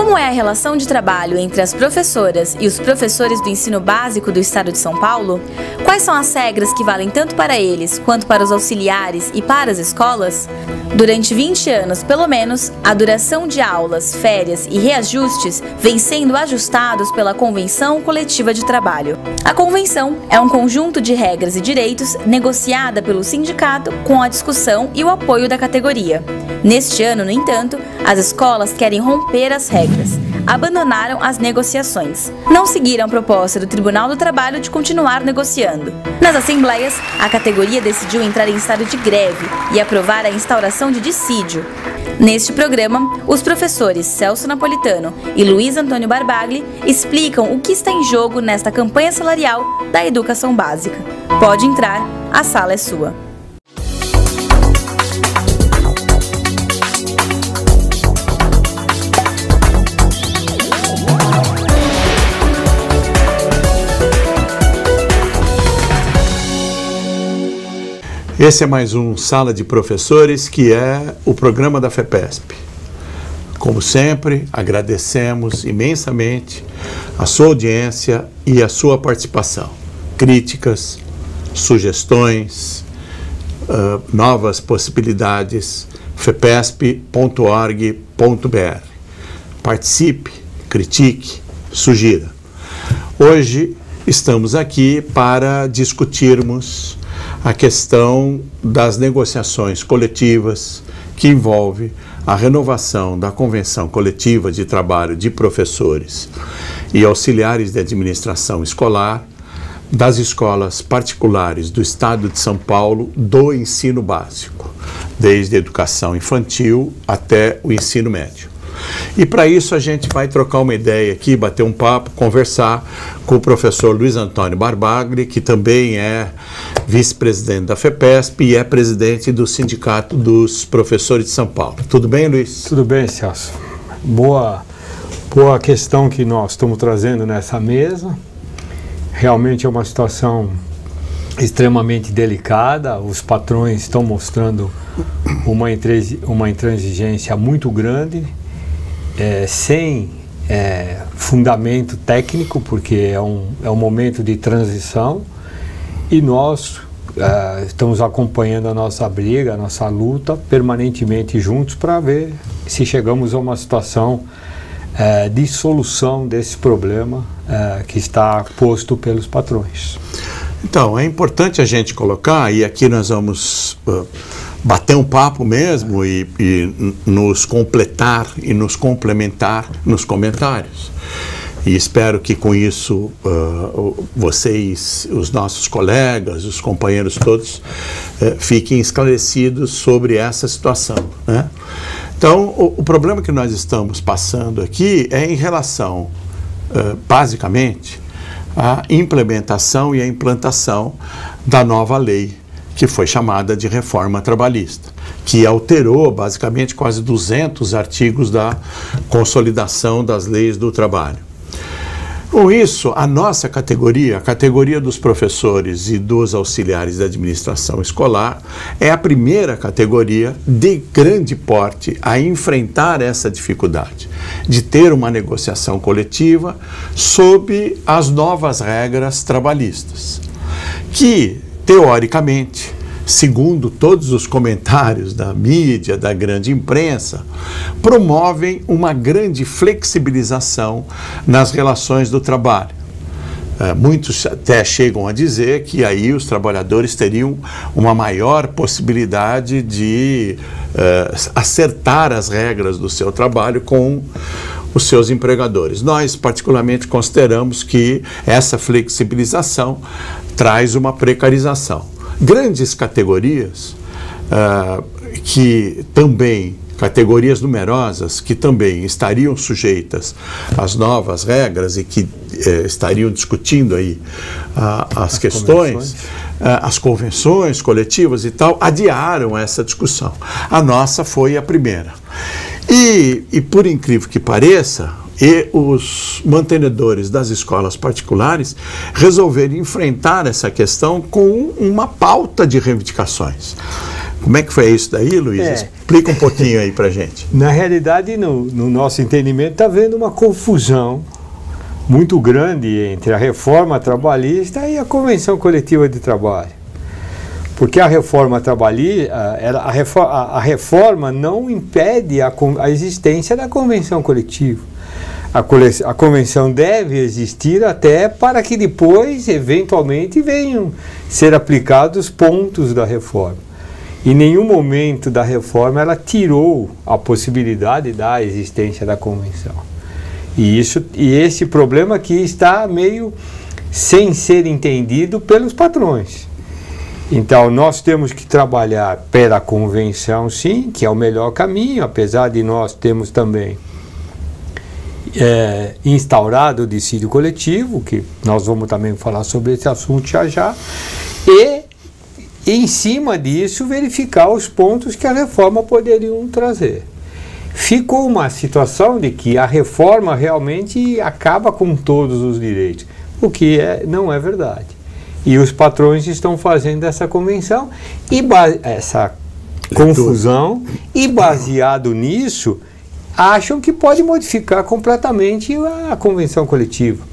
Como é a relação de trabalho entre as professoras e os professores do ensino básico do estado de São Paulo? Quais são as regras que valem tanto para eles quanto para os auxiliares e para as escolas? Durante 20 anos, pelo menos, a duração de aulas, férias e reajustes vem sendo ajustados pela Convenção Coletiva de Trabalho. A convenção é um conjunto de regras e direitos negociada pelo sindicato com a discussão e o apoio da categoria. Neste ano, no entanto, as escolas querem romper as regras. Abandonaram as negociações. Não seguiram a proposta do Tribunal do Trabalho de continuar negociando. Nas assembleias, a categoria decidiu entrar em estado de greve e aprovar a instauração de dissídio. Neste programa, os professores Celso Napolitano e Luiz Antônio Barbagli explicam o que está em jogo nesta campanha salarial da educação básica. Pode entrar, a sala é sua. Esse é mais um Sala de Professores, que é o programa da FEPESP. Como sempre, agradecemos imensamente a sua audiência e a sua participação. Críticas, sugestões, novas possibilidades, fepesp.org.br. Participe, critique, sugira. Hoje estamos aqui para discutirmos a questão das negociações coletivas que envolve a renovação da Convenção Coletiva de Trabalho de Professores e Auxiliares de Administração Escolar das escolas particulares do Estado de São Paulo do ensino básico, desde a educação infantil até o ensino médio. E para isso a gente vai trocar uma ideia aqui, bater um papo, conversar com o professor Luiz Antônio Barbagli, que também é vice-presidente da FEPESP e é presidente do Sindicato dos Professores de São Paulo. Tudo bem, Luiz? Tudo bem, Celso. Boa questão que nós estamos trazendo nessa mesa. Realmente é uma situação extremamente delicada. Os patrões estão mostrando uma intransigência muito grande, sem fundamento técnico, porque é um momento de transição, e nós estamos acompanhando a nossa briga, a nossa luta permanentemente juntos para ver se chegamos a uma situação de solução desse problema que está posto pelos patrões. Então, é importante a gente colocar, e aqui nós vamos bater um papo mesmo e nos completar e nos complementar nos comentários. E espero que com isso vocês, os nossos colegas, os companheiros todos, fiquem esclarecidos sobre essa situação, né? Então, o problema que nós estamos passando aqui é em relação, basicamente, à implementação e à implantação da nova lei, que foi chamada de reforma trabalhista, que alterou basicamente quase 200 artigos da consolidação das leis do trabalho. Com isso, a nossa categoria, a categoria dos professores e dos auxiliares da administração escolar, é a primeira categoria de grande porte a enfrentar essa dificuldade de ter uma negociação coletiva sob as novas regras trabalhistas, que, teoricamente, segundo todos os comentários da mídia, da grande imprensa, promovem uma grande flexibilização nas relações do trabalho. Muitos até chegam a dizer que aí os trabalhadores teriam uma maior possibilidade de acertar as regras do seu trabalho com os seus empregadores. Nós, particularmente, consideramos que essa flexibilização traz uma precarização. Grandes categorias, categorias numerosas, que também estariam sujeitas às novas regras e que estariam discutindo aí as questões, as convenções coletivas e tal, adiaram essa discussão. A nossa foi a primeira. E por incrível que pareça, os mantenedores das escolas particulares resolveram enfrentar essa questão com uma pauta de reivindicações. Como é que foi isso daí, Luiz? Explica um pouquinho aí pra gente. Na realidade, no nosso entendimento, está havendo uma confusão muito grande entre a reforma trabalhista e a convenção coletiva de trabalho. Porque a reforma trabalhista, a reforma não impede a existência da convenção coletiva. A convenção deve existir até para que depois, eventualmente, venham ser aplicados pontos da reforma. Em nenhum momento da reforma ela tirou a possibilidade da existência da convenção. E esse problema aqui está meio sem ser entendido pelos patrões. Então, nós temos que trabalhar pela convenção, sim, que é o melhor caminho, apesar de nós termos também instaurado o dissídio coletivo, que nós vamos também falar sobre esse assunto já, e, em cima disso, verificar os pontos que a reforma poderiam trazer. Ficou uma situação de que a reforma realmente acaba com todos os direitos, o que não é verdade. E os patrões estão fazendo essa convenção, essa confusão, e baseado nisso, acham que pode modificar completamente a convenção coletiva,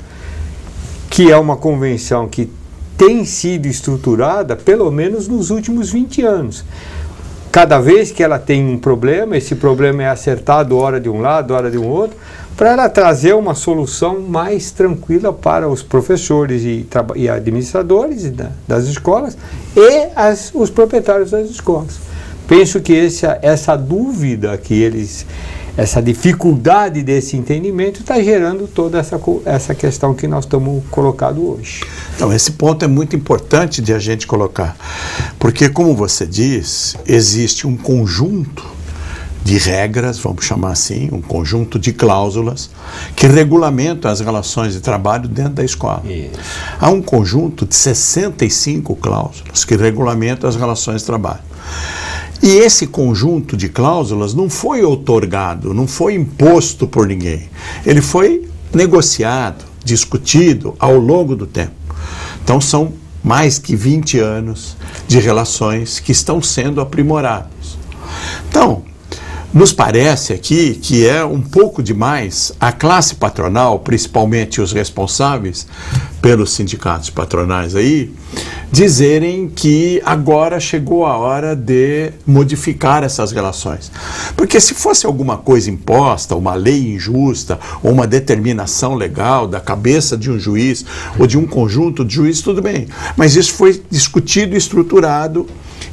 que é uma convenção que tem sido estruturada pelo menos nos últimos 20 anos. Cada vez que ela tem um problema, esse problema é acertado hora de um lado, hora de um outro, para ela trazer uma solução mais tranquila para os professores e administradores das escolas e os proprietários das escolas. Penso que essa dúvida essa dificuldade desse entendimento está gerando toda essa questão que nós estamos colocando hoje. Então, esse ponto é muito importante de a gente colocar, porque, como você diz, existe um conjunto de regras, vamos chamar assim, um conjunto de cláusulas que regulamentam as relações de trabalho dentro da escola. Isso. Há um conjunto de 65 cláusulas que regulamentam as relações de trabalho. E esse conjunto de cláusulas não foi outorgado, não foi imposto por ninguém. Ele foi negociado, discutido ao longo do tempo. Então são mais que 20 anos de relações que estão sendo aprimoradas. Então, nos parece aqui que é um pouco demais a classe patronal, principalmente os responsáveis pelos sindicatos patronais aí, dizerem que agora chegou a hora de modificar essas relações. Porque se fosse alguma coisa imposta, uma lei injusta, ou uma determinação legal da cabeça de um juiz ou de um conjunto de juízes, tudo bem. Mas isso foi discutido e estruturado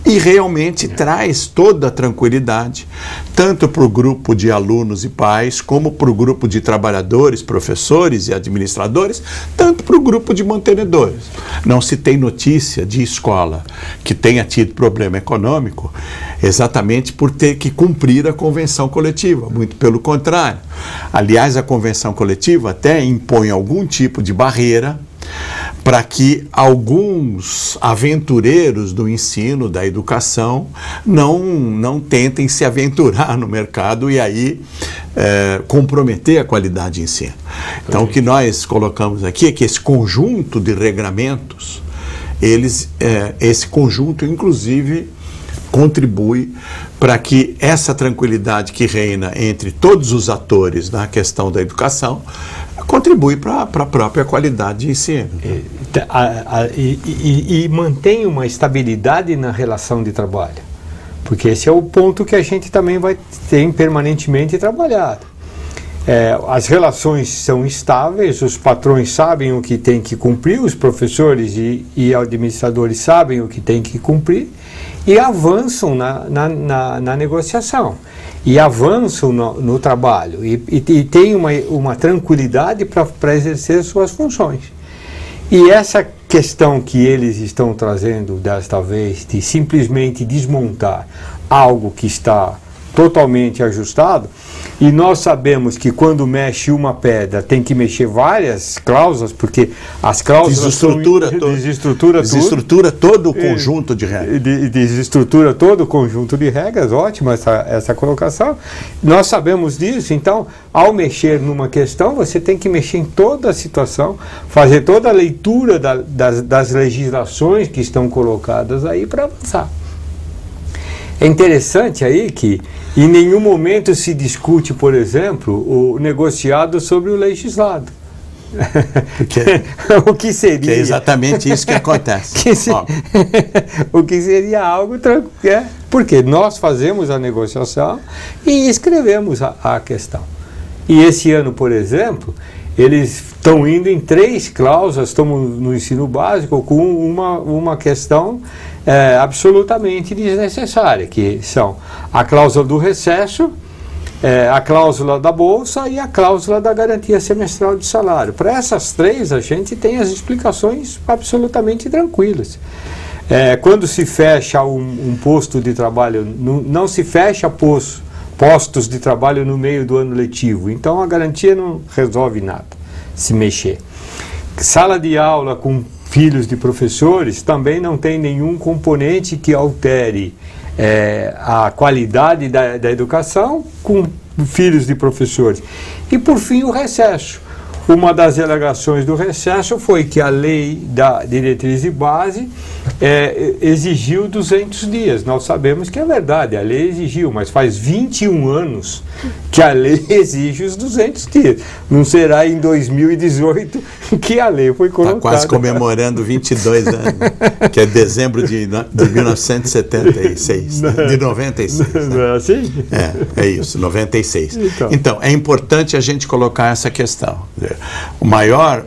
e realmente traz toda a tranquilidade, tanto para o grupo de alunos e pais, como para o grupo de trabalhadores, professores e administradores, tanto para o grupo de mantenedores. Não se tem notícia de escola que tenha tido problema econômico exatamente por ter que cumprir a convenção coletiva, muito pelo contrário. Aliás, a convenção coletiva até impõe algum tipo de barreira para que alguns aventureiros do ensino, da educação, não tentem se aventurar no mercado e aí comprometer a qualidade de ensino. Então, o que nós colocamos aqui é que esse conjunto de regramentos, esse conjunto, inclusive, contribui para que essa tranquilidade que reina entre todos os atores na questão da educação contribui para a própria qualidade de ensino. E mantém uma estabilidade na relação de trabalho, porque esse é o ponto que a gente também vai ter permanentemente trabalhado. As relações são estáveis, os patrões sabem o que tem que cumprir, os professores e administradores sabem o que tem que cumprir e avançam na negociação. E avançam no trabalho e têm uma tranquilidade para exercer suas funções. E essa questão que eles estão trazendo desta vez, de simplesmente desmontar algo que está totalmente ajustado, e nós sabemos que quando mexe uma pedra tem que mexer várias cláusulas, porque as cláusulas desestrutura todo o conjunto de regras. Desestrutura todo o conjunto de regras, ótima essa colocação. Nós sabemos disso, então, ao mexer numa questão, você tem que mexer em toda a situação, fazer toda a leitura das legislações que estão colocadas aí para avançar. É interessante aí que em nenhum momento se discute, por exemplo, o negociado sobre o legislado. O que seria? Que é exatamente isso que acontece. O que seria algo tranquilo. Porque nós fazemos a negociação e escrevemos a questão. E esse ano, por exemplo, eles estão indo em 3 cláusulas, estamos no ensino básico, com uma questão absolutamente desnecessária, que são a cláusula do recesso, a cláusula da bolsa e a cláusula da garantia semestral de salário. Para essas 3, a gente tem as explicações absolutamente tranquilas. Quando se fecha um posto de trabalho, não se fecha postos de trabalho no meio do ano letivo, então a garantia não resolve nada, se mexer. Sala de aula com filhos de professores também não tem nenhum componente que altere a qualidade da educação com filhos de professores. E por fim o recesso. Uma das alegações do recesso foi que a lei da diretriz de base exigiu 200 dias. Nós sabemos que é verdade, a lei exigiu, mas faz 21 anos que a lei exige os 200 dias. Não será em 2018 que a lei foi colocada. Está quase comemorando 22 anos, que é dezembro de 1976, de 96. Não é assim? É isso, 96. Então, é importante a gente colocar essa questão. O maior...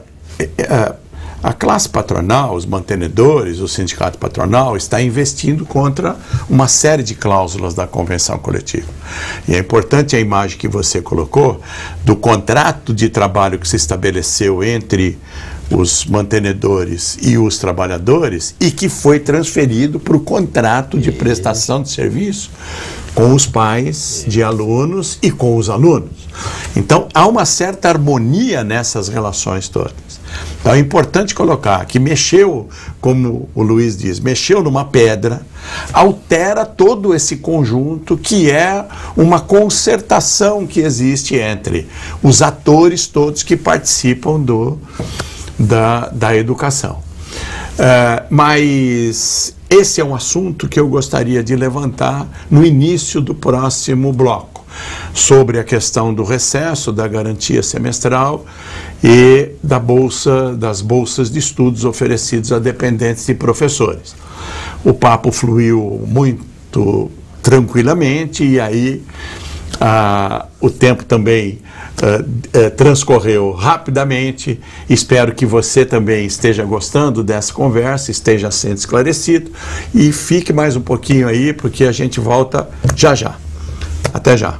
A classe patronal, os mantenedores, o sindicato patronal está investindo contra uma série de cláusulas da convenção coletiva. E é importante a imagem que você colocou do contrato de trabalho que se estabeleceu entre os mantenedores e os trabalhadores e que foi transferido para o contrato de prestação de serviço com os pais de alunos e com os alunos. Então, há uma certa harmonia nessas relações todas. Então, é importante colocar que mexeu, como o Luiz diz, mexeu numa pedra, altera todo esse conjunto que é uma concertação que existe entre os atores todos que participam da educação. Mas esse é um assunto que eu gostaria de levantar no início do próximo bloco, sobre a questão do recesso, da garantia semestral e das bolsas de estudos oferecidos a dependentes de professores. O papo fluiu muito tranquilamente e aí o tempo também transcorreu rapidamente. Espero que você também esteja gostando dessa conversa, esteja sendo esclarecido e fique mais um pouquinho aí, porque a gente volta já já. Até já.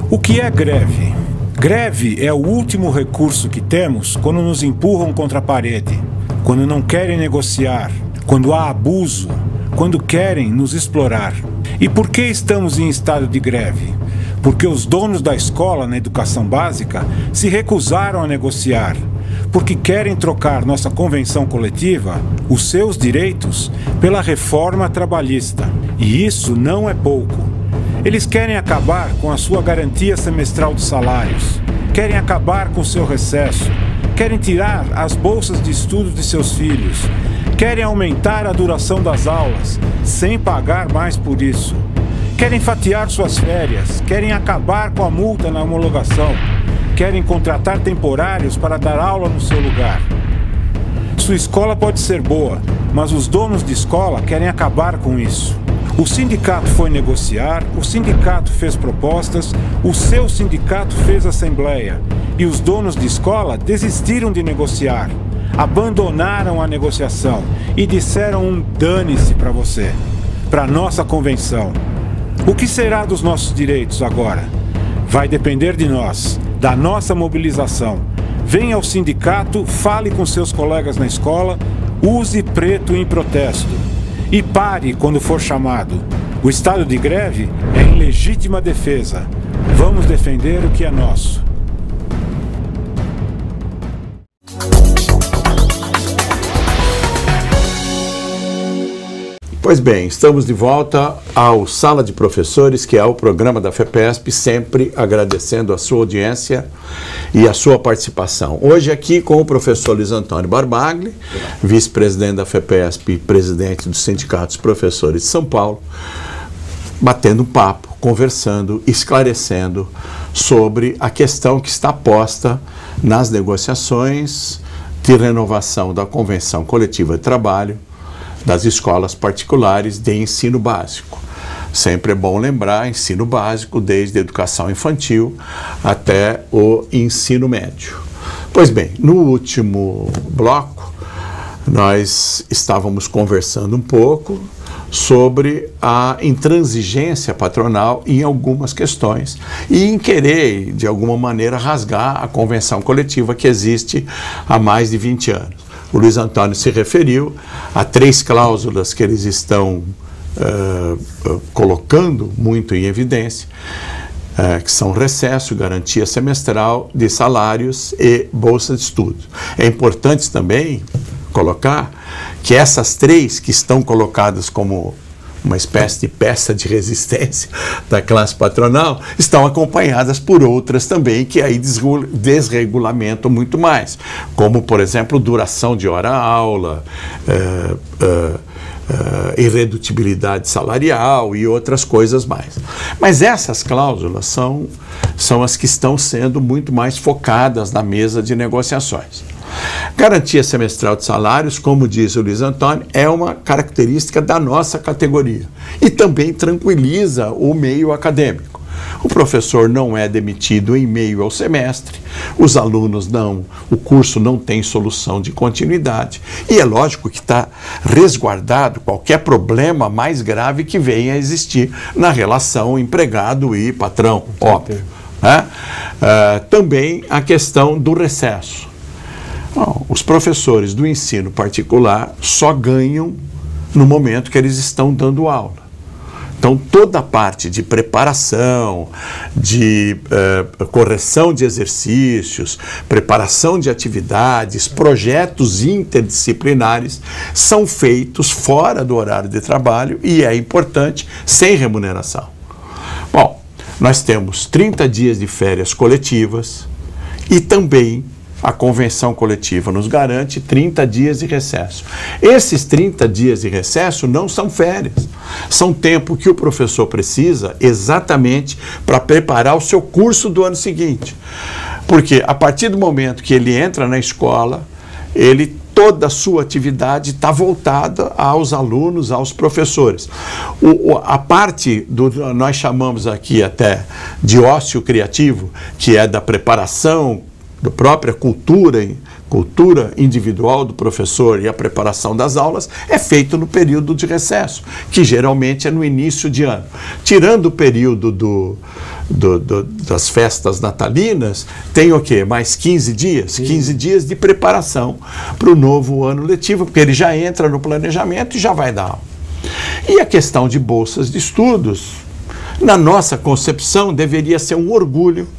O que é greve? Greve é o último recurso que temos quando nos empurram contra a parede, quando não querem negociar, quando há abuso, quando querem nos explorar. E por que estamos em estado de greve? Porque os donos da escola na educação básica se recusaram a negociar, porque querem trocar nossa convenção coletiva, os seus direitos, pela reforma trabalhista. E isso não é pouco. Eles querem acabar com a sua garantia semestral de salários, querem acabar com seu recesso, querem tirar as bolsas de estudo de seus filhos, querem aumentar a duração das aulas, sem pagar mais por isso, querem fatiar suas férias, querem acabar com a multa na homologação, querem contratar temporários para dar aula no seu lugar. Sua escola pode ser boa, mas os donos de escola querem acabar com isso. O sindicato foi negociar, o sindicato fez propostas, o seu sindicato fez assembleia e os donos de escola desistiram de negociar, abandonaram a negociação e disseram um dane-se para você, para nossa convenção. O que será dos nossos direitos agora? Vai depender de nós, da nossa mobilização. Venha ao sindicato, fale com seus colegas na escola, use preto em protesto. E pare quando for chamado. O estado de greve é em legítima defesa. Vamos defender o que é nosso. Pois bem, estamos de volta ao Sala de Professores, que é o programa da FEPESP, sempre agradecendo a sua audiência e a sua participação. Hoje aqui com o professor Luiz Antônio Barbagli, vice-presidente da FEPESP e presidente do Sindicato dos Professores de São Paulo, batendo um papo, conversando, esclarecendo sobre a questão que está posta nas negociações de renovação da Convenção Coletiva de Trabalho das escolas particulares de ensino básico. Sempre é bom lembrar, ensino básico desde a educação infantil até o ensino médio. Pois bem, no último bloco, nós estávamos conversando um pouco sobre a intransigência patronal em algumas questões e em querer, de alguma maneira, rasgar a convenção coletiva que existe há mais de 20 anos. O Luiz Antônio se referiu a 3 cláusulas que eles estão colocando muito em evidência, que são recesso, garantia semestral de salários e bolsa de estudo. É importante também colocar que essas 3 que estão colocadas como uma espécie de peça de resistência da classe patronal, estão acompanhadas por outras também que aí desregulamentam muito mais, como, por exemplo, duração de hora-aula, irredutibilidade salarial e outras coisas mais. Mas essas cláusulas são as que estão sendo muito mais focadas na mesa de negociações. Garantia semestral de salários, como diz o Luiz Antônio, é uma característica da nossa categoria e também tranquiliza o meio acadêmico. O professor não é demitido em meio ao semestre, os alunos não, o curso não tem solução de continuidade e é lógico que está resguardado qualquer problema mais grave que venha a existir na relação empregado e patrão, óbvio. Né? Também a questão do recesso. Bom, os professores do ensino particular só ganham no momento que eles estão dando aula. Então, toda a parte de preparação, de correção de exercícios, preparação de atividades, projetos interdisciplinares são feitos fora do horário de trabalho e é importante, sem remuneração. Bom, nós temos 30 dias de férias coletivas e também a convenção coletiva nos garante 30 dias de recesso. Esses 30 dias de recesso não são férias, são tempo que o professor precisa exatamente para preparar o seu curso do ano seguinte. Porque a partir do momento que ele entra na escola, toda a sua atividade está voltada aos alunos, aos professores. A parte nós chamamos aqui até de ócio criativo, que é da preparação, da própria cultura individual do professor e a preparação das aulas, é feito no período de recesso, que geralmente é no início de ano. Tirando o período das festas natalinas, tem o quê? Mais 15 dias? Sim. 15 dias de preparação para o novo ano letivo, porque ele já entra no planejamento e já vai dar aula. E a questão de bolsas de estudos, na nossa concepção, deveria ser um orgulho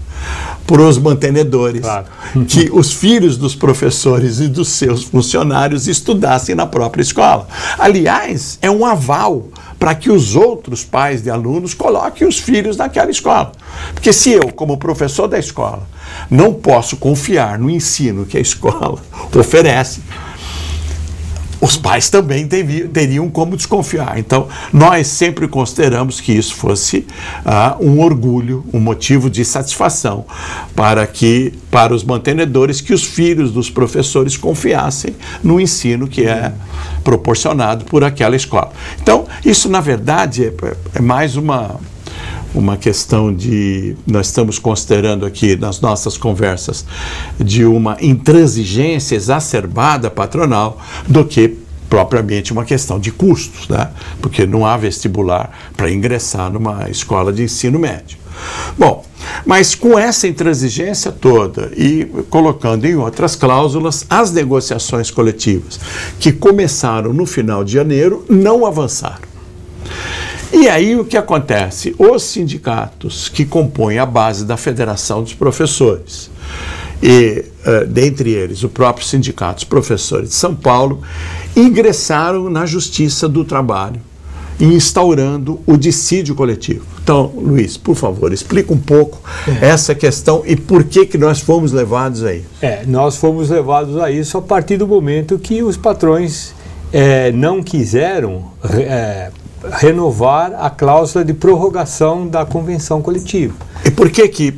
para os mantenedores, claro, que os filhos dos professores e dos seus funcionários estudassem na própria escola. Aliás, é um aval para que os outros pais de alunos coloquem os filhos naquela escola. Porque se eu, como professor da escola, não posso confiar no ensino que a escola oferece, os pais também teriam como desconfiar. Então, nós sempre consideramos que isso fosse um orgulho, um motivo de satisfação para os mantenedores, que os filhos dos professores confiassem no ensino que é proporcionado por aquela escola. Então, isso, na verdade, é mais uma questão de, nós estamos considerando aqui nas nossas conversas, de uma intransigência exacerbada patronal do que propriamente uma questão de custos, né? Porque não há vestibular para ingressar numa escola de ensino médio. Bom, mas com essa intransigência toda e colocando em outras cláusulas, as negociações coletivas que começaram no final de janeiro não avançaram. E aí o que acontece? Os sindicatos que compõem a base da Federação dos Professores e, dentre eles, o próprio Sindicato dos Professores de São Paulo, ingressaram na Justiça do Trabalho instaurando o dissídio coletivo. Então, Luiz, por favor, explica um pouco essa questão e por que nós fomos levados a isso. Nós fomos levados a isso a partir do momento que os patrões não quiseram renovar a cláusula de prorrogação da convenção coletiva. E por que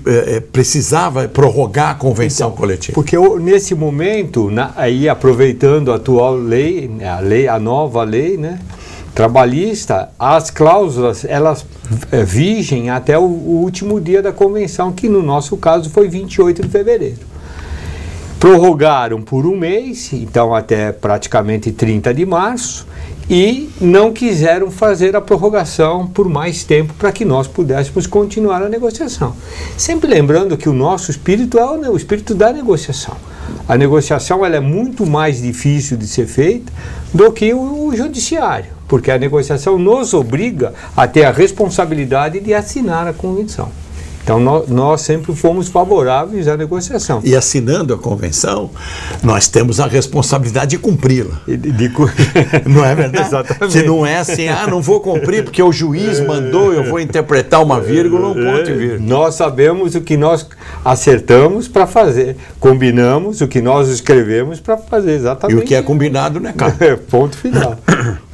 precisava prorrogar a convenção coletiva? Porque nesse momento, aí aproveitando a atual lei, a nova lei, né, trabalhista, as cláusulas elas vigem até o último dia da convenção, que no nosso caso foi 28 de fevereiro. Prorrogaram por um mês, então até praticamente 30 de março, e não quiseram fazer a prorrogação por mais tempo para que nós pudéssemos continuar a negociação. Sempre lembrando que o nosso espírito é o espírito da negociação. A negociação ela é muito mais difícil de ser feita do que o judiciário, porque a negociação nos obriga a ter a responsabilidade de assinar a convenção. Então, nós sempre fomos favoráveis à negociação. E assinando a convenção, nós temos a responsabilidade de cumpri-la. Não é verdade? Exatamente. Que não é assim, não vou cumprir porque o juiz mandou, eu vou interpretar uma vírgula, um ponto e vírgula. Nós sabemos o que nós acertamos para fazer, combinamos o que nós escrevemos para fazer, exatamente. E o que é combinado não é caro. Ponto final.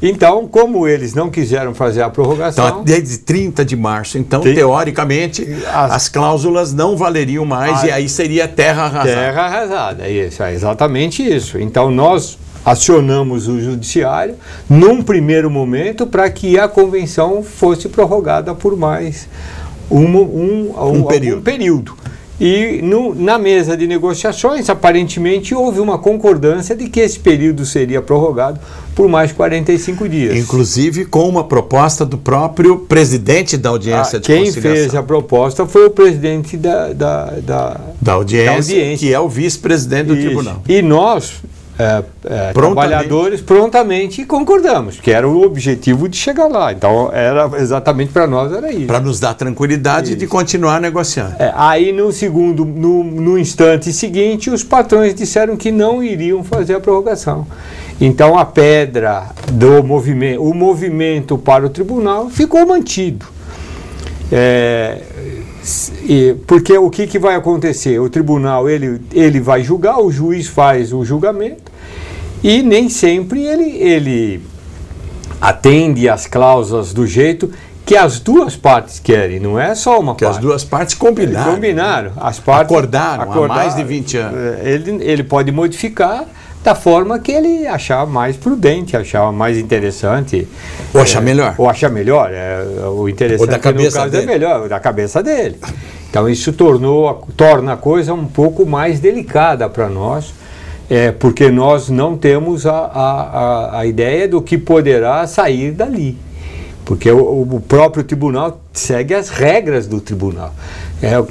Então, como eles não quiseram fazer a prorrogação... Então, desde 30 de março, então, teoricamente, as cláusulas não valeriam mais e aí seria terra arrasada. Terra arrasada, isso, é exatamente isso. Então, nós acionamos o judiciário num primeiro momento para que a convenção fosse prorrogada por mais um período. E na mesa de negociações, aparentemente, houve uma concordância de que esse período seria prorrogado por mais 45 dias. Inclusive com uma proposta do próprio presidente da audiência de conciliação. Quem fez a proposta foi o presidente da audiência, que é o vice-presidente do tribunal. E nós, trabalhadores, prontamente concordamos, que era o objetivo de chegar lá. Então, era exatamente para nós, era isso. Para nos dar tranquilidade de continuar negociando. Aí, no instante seguinte, os patrões disseram que não iriam fazer a prorrogação. Então, a pedra do movimento, o movimento para o tribunal ficou mantido. Porque o que vai acontecer? O tribunal ele vai julgar, o juiz faz o julgamento e nem sempre ele atende às cláusulas do jeito que as duas partes querem, não é só uma parte. Que as duas partes combinaram. As partes acordaram há mais de 20 anos. Ele pode modificar da forma que ele achar mais prudente, achar mais interessante. Ou achar melhor. Ou achar melhor. O interessante ou da cabeça no caso dele. É melhor, da cabeça dele. Então isso torna a coisa um pouco mais delicada para nós, porque nós não temos a ideia do que poderá sair dali. Porque o próprio tribunal segue as regras do tribunal.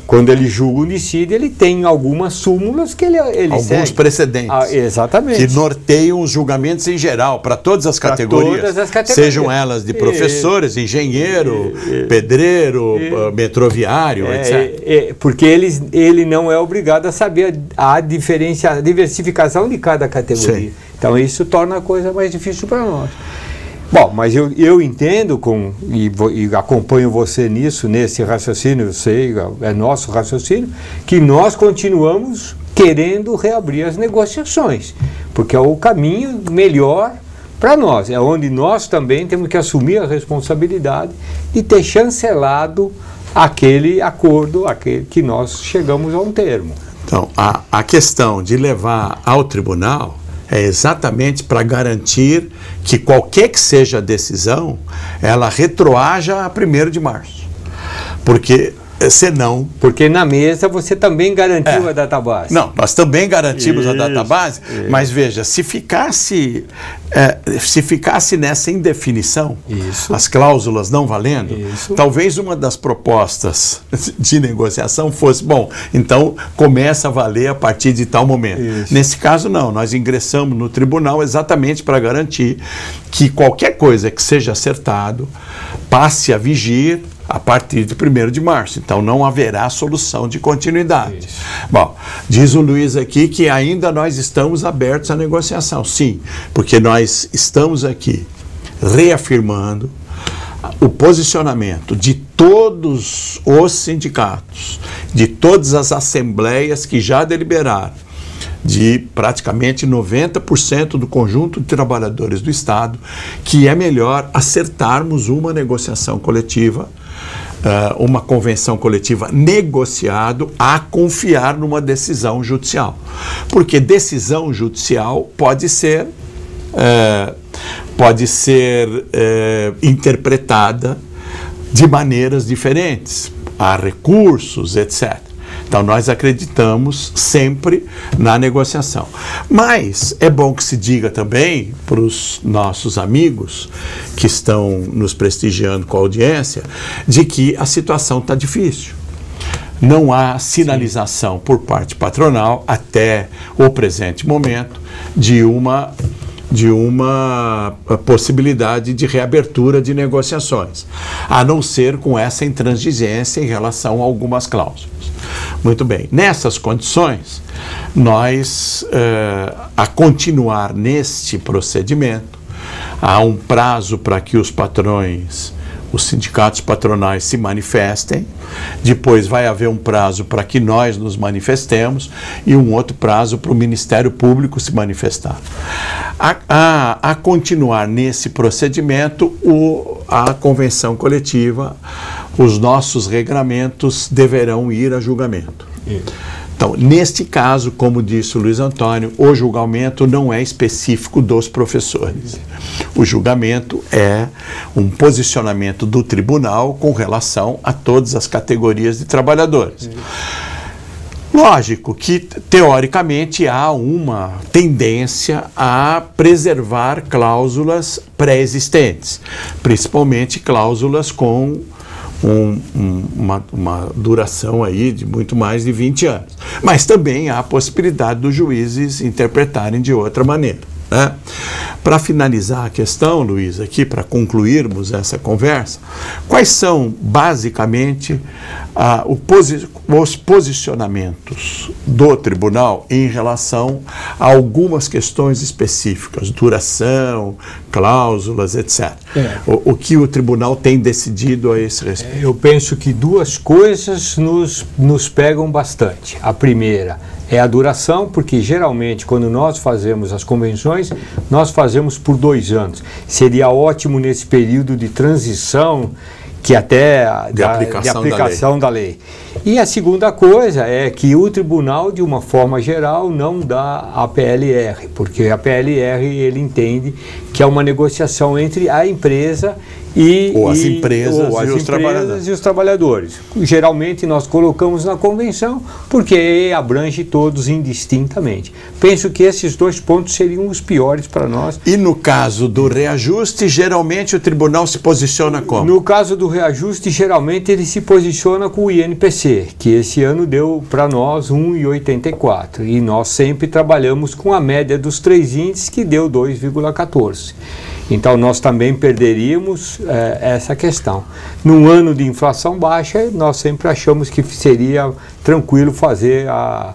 Quando ele julga o homicídio, ele tem algumas súmulas que ele alguns segue. Precedentes. Exatamente. Que norteiam os julgamentos em geral, para todas as categorias. Todas as categorias. Sejam elas de professores, engenheiro, pedreiro, metroviário, etc. Porque ele não é obrigado a saber a diversificação de cada categoria. Sim. Então isso torna a coisa mais difícil para nós. Bom, mas eu entendo e acompanho você nesse raciocínio, eu sei, é nosso raciocínio, que nós continuamos querendo reabrir as negociações, porque é o caminho melhor para nós, é onde nós também temos que assumir a responsabilidade de ter chancelado aquele acordo, aquele que nós chegamos a um termo. Então, a questão de levar ao tribunal é exatamente para garantir que qualquer que seja a decisão, ela retroaja a 1º de março. Porque, senão... Porque na mesa você também garantiu a database. Não, nós também garantimos a database, mas veja, se ficasse nessa indefinição, as cláusulas não valendo, talvez uma das propostas de negociação fosse, bom, então começa a valer a partir de tal momento. Nesse caso não, nós ingressamos no tribunal exatamente para garantir que qualquer coisa que seja acertado passe a vigir a partir de 1º de março. Então não haverá solução de continuidade. Bom, diz o Luiz aqui que ainda nós estamos abertos à negociação. Sim, porque nós estamos aqui reafirmando o posicionamento de todos os sindicatos, de todas as assembleias que já deliberaram, de praticamente 90% do conjunto de trabalhadores do Estado, que é melhor acertarmos uma negociação coletiva, uma convenção coletiva negociado a confiar numa decisão judicial. Porque decisão judicial pode ser interpretada de maneiras diferentes, há recursos, etc. Então, nós acreditamos sempre na negociação. Mas é bom que se diga também para os nossos amigos que estão nos prestigiando com a audiência, de que a situação está difícil. Não há sinalização por parte patronal, até o presente momento, de uma possibilidade de reabertura de negociações, a não ser com essa intransigência em relação a algumas cláusulas. Muito bem, nessas condições, nós, a continuar neste procedimento, há um prazo para que os patrões, os sindicatos patronais se manifestem, depois vai haver um prazo para que nós nos manifestemos e um outro prazo para o Ministério Público se manifestar. A continuar nesse procedimento, a convenção coletiva, os nossos regramentos deverão ir a julgamento. Então, neste caso, como disse o Luiz Antônio, o julgamento não é específico dos professores. O julgamento é um posicionamento do tribunal com relação a todas as categorias de trabalhadores. Lógico que, teoricamente, há uma tendência a preservar cláusulas pré-existentes, principalmente cláusulas com uma duração aí de muito mais de 20 anos. Mas também há a possibilidade dos juízes interpretarem de outra maneira, né? Para finalizar a questão, Luiz, aqui, para concluirmos essa conversa, quais são, basicamente, os posicionamentos do tribunal em relação a algumas questões específicas, duração, cláusulas, etc. O que o tribunal tem decidido a esse respeito? Eu penso que duas coisas nos pegam bastante. A primeira é a duração, porque geralmente quando nós fazemos as convenções, nós fazemos por 2 anos. Seria ótimo nesse período de transição, que até de aplicação da lei. E a segunda coisa é que o tribunal, de uma forma geral, não dá a PLR, porque a PLR ele entende que é uma negociação entre a empresa e as empresas e os trabalhadores. Geralmente nós colocamos na convenção porque abrange todos indistintamente. Penso que esses 2 pontos seriam os piores para nós. E no caso do reajuste, geralmente o tribunal se posiciona como? No caso do reajuste, geralmente ele se posiciona com o INPC, que esse ano deu para nós 1,84, e nós sempre trabalhamos com a média dos 3 índices, que deu 2,14. Então, nós também perderíamos essa questão. Num ano de inflação baixa, nós sempre achamos que seria tranquilo fazer a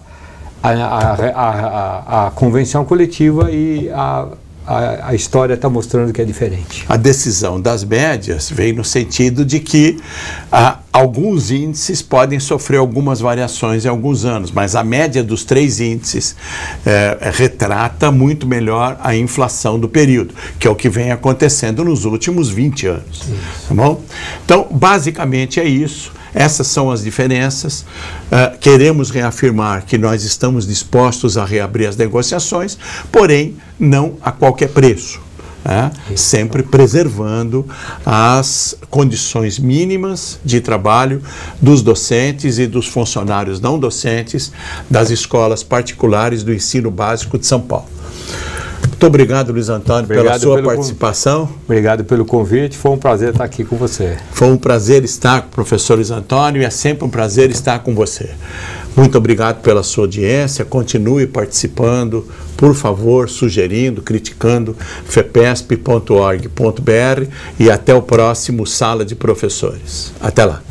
convenção coletiva, e a história está mostrando que é diferente. A decisão das médias vem no sentido de que alguns índices podem sofrer algumas variações em alguns anos, mas a média dos 3 índices retrata muito melhor a inflação do período, que é o que vem acontecendo nos últimos 20 anos. Tá bom? Então, basicamente é isso. Essas são as diferenças. Queremos reafirmar que nós estamos dispostos a reabrir as negociações, porém não a qualquer preço, né? Sempre preservando as condições mínimas de trabalho dos docentes e dos funcionários não docentes das escolas particulares do ensino básico de São Paulo. Muito obrigado, Luiz Antônio, pela sua participação. Obrigado pelo convite, foi um prazer estar aqui com você. Foi um prazer estar com o professor Luiz Antônio, e é sempre um prazer estar com você. Muito obrigado pela sua audiência, continue participando, por favor, sugerindo, criticando, fepesp.org.br, e até o próximo Sala de Professores. Até lá.